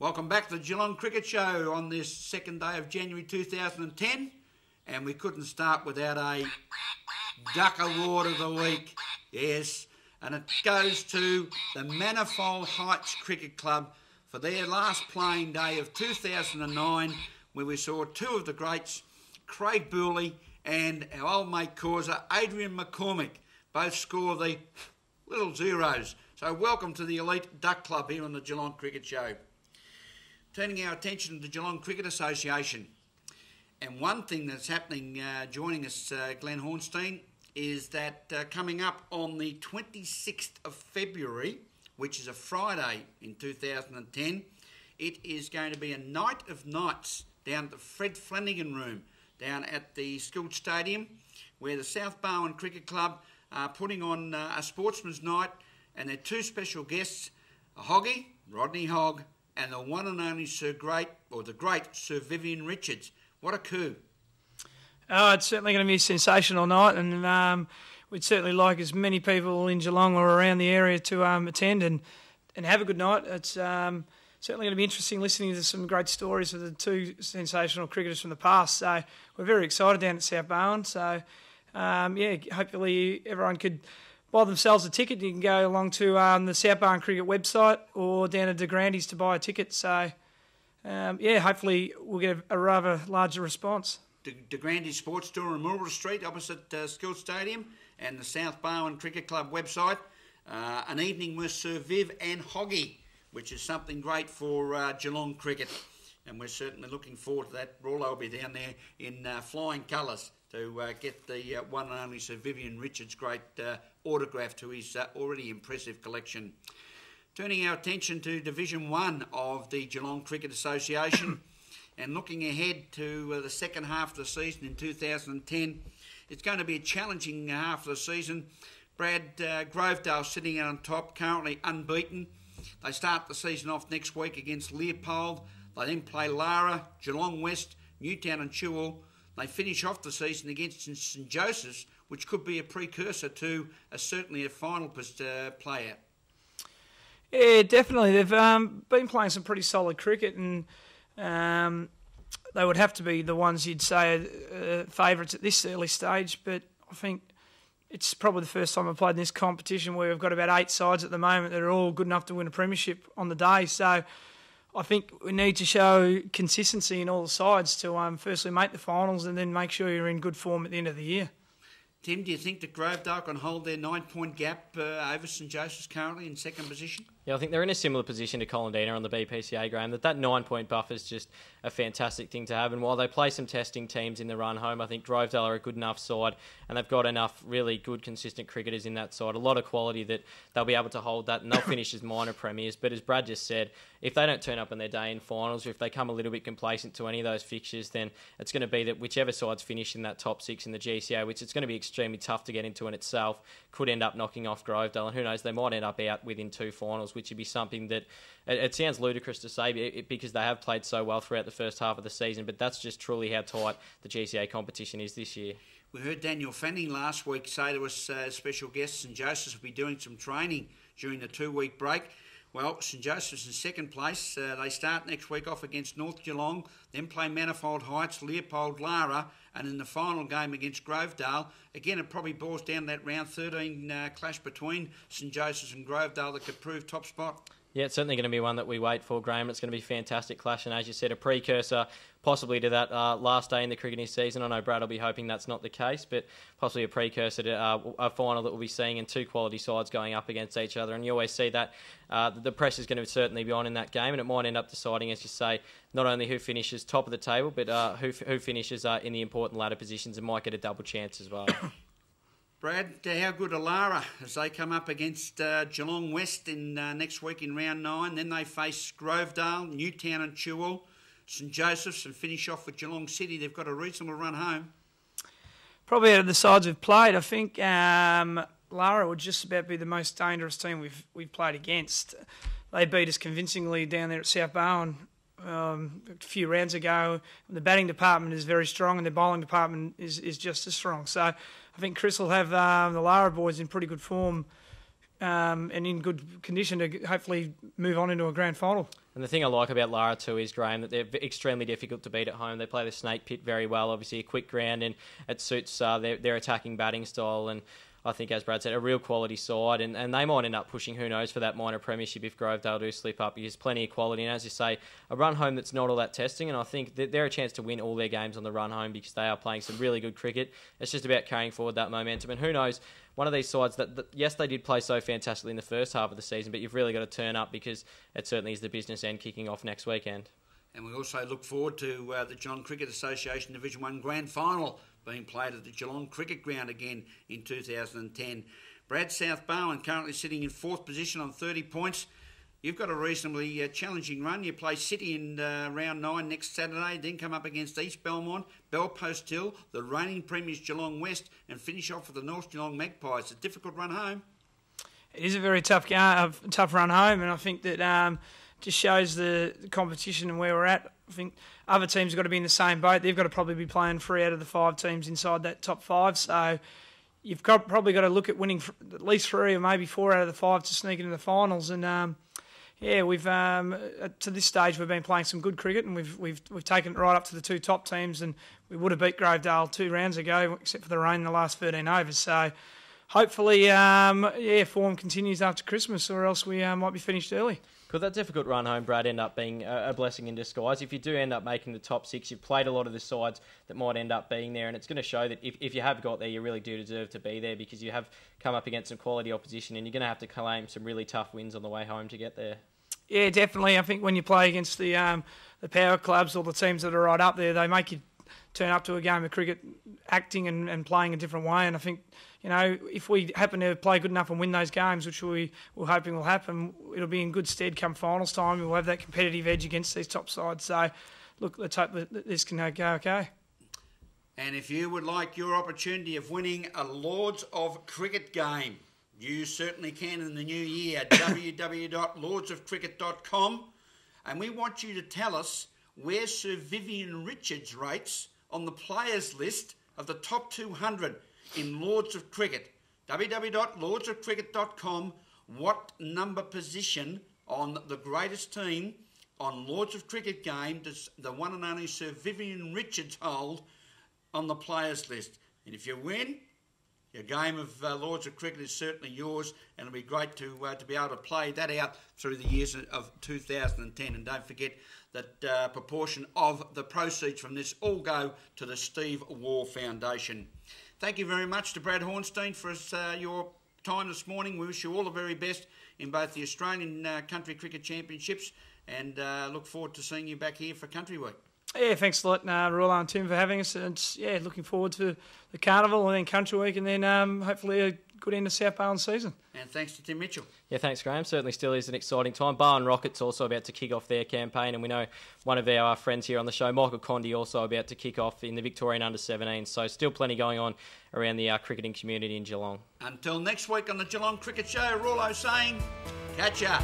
Welcome back to the Geelong Cricket Show on this second day of January 2010. And we couldn't start without a Duck Award of the Week. Yes, and it goes to the Manifold Heights Cricket Club for their last playing day of 2009, where we saw two of the greats, Craig Booley and our old mate causer, Adrian McCormick, both score the little zeros. So welcome to the Elite Duck Club here on the Geelong Cricket Show. Turning our attention to the Geelong Cricket Association. And one thing that's happening, joining us, Glenn Hauenstein, is that coming up on the 26th of February, which is a Friday in 2010, it is going to be a night of nights down at the Fred Flanagan Room, down at the Skilled Stadium, where the South Barwon Cricket Club are putting on a sportsman's night, and their two special guests, a Hoggy, Rodney Hogg, and the one and only the great Sir Vivian Richards. What a coup. Oh, it's certainly going to be a sensational night, and we'd certainly like as many people in Geelong or around the area to attend and have a good night. It's certainly going to be interesting listening to some great stories of the two sensational cricketers from the past. So we're very excited down at South Barwon. So, hopefully everyone could buy themselves a ticket. You can go along to the South Barwon Cricket website or down at De Grandy's to buy a ticket. So, hopefully we'll get a rather larger response. De Grandy's Sports Store on Mulberry Street opposite Skilled Stadium, and the South Barwon Cricket Club website. An evening with Sir Viv and Hoggy, which is something great for Geelong Cricket. And we're certainly looking forward to that. Rawlo will be down there in flying colours to get the one and only Sir Vivian Richards' great autograph to his already impressive collection. Turning our attention to Division 1 of the Geelong Cricket Association and looking ahead to the second half of the season in 2010, it's going to be a challenging half of the season. Brad, Grovedale sitting out on top, currently unbeaten. They start the season off next week against Leopold. They then play Lara, Geelong West, Newtown and Chewell. They finish off the season against St Joseph's, which could be a precursor to certainly a final play-out. Yeah, definitely. They've been playing some pretty solid cricket, and they would have to be the ones you'd say are favourites at this early stage. But I think it's probably the first time I've played in this competition where we've got about 8 sides at the moment that are all good enough to win a premiership on the day. So I think we need to show consistency in all the sides to firstly make the finals and then make sure you're in good form at the end of the year. Tim, do you think that Grovedale can hold their 9-point gap over St Joseph's currently in second position? Yeah, I think they're in a similar position to Colindina on the BPCA, Graham, that 9-point buffer is just a fantastic thing to have. And while they play some testing teams in the run home, I think Grovedale are a good enough side, and they've got enough really good, consistent cricketers in that side. A lot of quality that they'll be able to hold that, and they'll finish as minor premiers. But as Brad just said, if they don't turn up on their day in finals, or if they come a little bit complacent to any of those fixtures, then it's going to be that whichever side's finished in that top 6 in the GCA, which it's going to be extremely tough to get into in itself, could end up knocking off Grovedale. And who knows, they might end up out within 2 finals, which would be something that it sounds ludicrous to say because they have played so well throughout the first half of the season, but that's just truly how tight the GCA competition is this year. We heard Daniel Fanning last week say to us, special guest St Joseph's will be doing some training during the 2-week break. Well, St Joseph's in second place. They start next week off against North Geelong, then play Manifold Heights, Leopold, Lara, and in the final game against Grovedale. Again, it probably boils down to that round 13 clash between St Joseph's and Grovedale that could prove top spot. Yeah, it's certainly going to be one that we wait for, Graham. It's going to be a fantastic clash, and as you said, a precursor possibly to that last day in the cricketing season. I know Brad will be hoping that's not the case, but possibly a precursor to a final that we'll be seeing in 2 quality sides going up against each other. And you always see that the pressure's going to certainly be on in that game, and it might end up deciding, as you say, not only who finishes top of the table, but who finishes in the important ladder positions and might get a double chance as well. Brad, how good are Lara as they come up against Geelong West in next week in round 9? Then they face Grovedale, Newtown and Chewell, St Joseph's, and finish off with Geelong City. They've got a reasonable run home. Probably out of the sides we've played, I think Lara would just about be the most dangerous team we've played against. They beat us convincingly down there at South Barwon a few rounds ago. The batting department is very strong, and the bowling department is just as strong. So I think Chris will have the Lara boys in pretty good form and in good condition to hopefully move on into a grand final. And the thing I like about Lara too is, Graham, that they're extremely difficult to beat at home. They play the Snake Pit very well, obviously a quick ground, and it suits their attacking batting style. And I think, as Brad said, a real quality side, and they might end up pushing, who knows, for that minor premiership if Grovedale do slip up. There's plenty of quality, and as you say, a run home that's not all that testing, and I think that they're a chance to win all their games on the run home because they are playing some really good cricket. It's just about carrying forward that momentum, and who knows, one of these sides that yes, they did play so fantastically in the first half of the season, but you've really got to turn up because it certainly is the business end kicking off next weekend. And we also look forward to the Geelong Cricket Association Division 1 Grand Final being played at the Geelong Cricket Ground again in 2010. Brad, South Barwon currently sitting in 4th position on 30 points. You've got a reasonably challenging run. You play City in round 9 next Saturday, then come up against East Belmont, Belpost Hill, the reigning premiers Geelong West, and finish off with the North Geelong Magpies. A difficult run home. It is a very tough run home, and I think that just shows the competition and where we're at. I think other teams have got to be in the same boat. They've got to probably be playing 3 out of the 5 teams inside that top 5. So you've probably got to look at winning at least 3 or maybe 4 out of the 5 to sneak into the finals. And we've to this stage we've been playing some good cricket, and we've taken it right up to the 2 top teams, and we would have beat Grovedale 2 rounds ago, except for the rain in the last 13 overs. So hopefully, form continues after Christmas, or else we might be finished early. Could that difficult run home, Brad, end up being a blessing in disguise? If you do end up making the top 6, you've played a lot of the sides that might end up being there, and it's going to show that if you have got there, you really do deserve to be there because you have come up against some quality opposition, and you're going to have to claim some really tough wins on the way home to get there. Yeah, definitely. I think when you play against the power clubs or the teams that are right up there, they make you turn up to a game of cricket acting and playing a different way. And I think, if we happen to play good enough and win those games, which we're hoping will happen, it'll be in good stead come finals time. We'll have that competitive edge against these top sides. So, look, let's hope that this can go okay. And if you would like your opportunity of winning a Lords of Cricket game, you certainly can in the new year. www.lordsofcricket.com. And we want you to tell us where Sir Vivian Richards rates on the players list of the top 200 in Lords of Cricket. www.lordsofcricket.com. What number position on the greatest team on Lords of Cricket game does the one and only Sir Vivian Richards hold on the players list? And if you win, your game of Lords of Cricket is certainly yours, and it'll be great to be able to play that out through the years of 2010. And don't forget that proportion of the proceeds from this all go to the Steve Waugh Foundation. Thank you very much to Brad Hauenstein for your time this morning. We wish you all the very best in both the Australian Country Cricket Championships, and look forward to seeing you back here for Country Week. Yeah, thanks a lot, Rawlins and Tim, for having us. And looking forward to the Carnival and then Country Week, and then hopefully a good end of South Barwon season. And thanks to Tim Michell. Yeah, thanks, Graham. Certainly still is an exciting time. Barwon Rockets also about to kick off their campaign, and we know one of our friends here on the show, Michael Condy, also about to kick off in the Victorian Under-17. So still plenty going on around the cricketing community in Geelong. Until next week on the Geelong Cricket Show, Rawlo saying, catch ya.